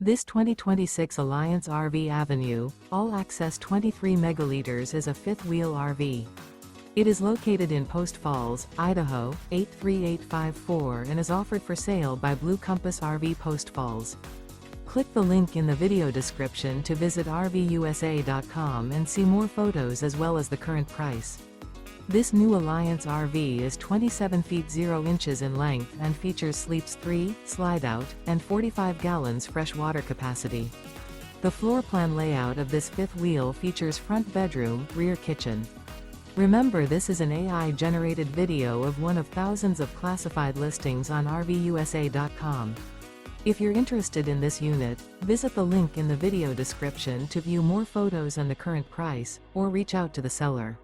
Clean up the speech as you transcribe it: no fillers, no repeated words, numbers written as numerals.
This 2026 Alliance RV Avenue, all-access 23 megaliters is a fifth-wheel RV. It is located in Post Falls, Idaho, 83854 and is offered for sale by Blue Compass RV Post Falls. Click the link in the video description to visit RVUSA.com and see more photos as well as the current price. This new Alliance RV is 27 feet 0 inches in length and features sleeps 3, slide-out, and 45 gallons fresh water capacity. The floor plan layout of this fifth wheel features front bedroom, rear kitchen. Remember, this is an AI-generated video of one of thousands of classified listings on RVUSA.com. If you're interested in this unit, visit the link in the video description to view more photos and the current price, or reach out to the seller.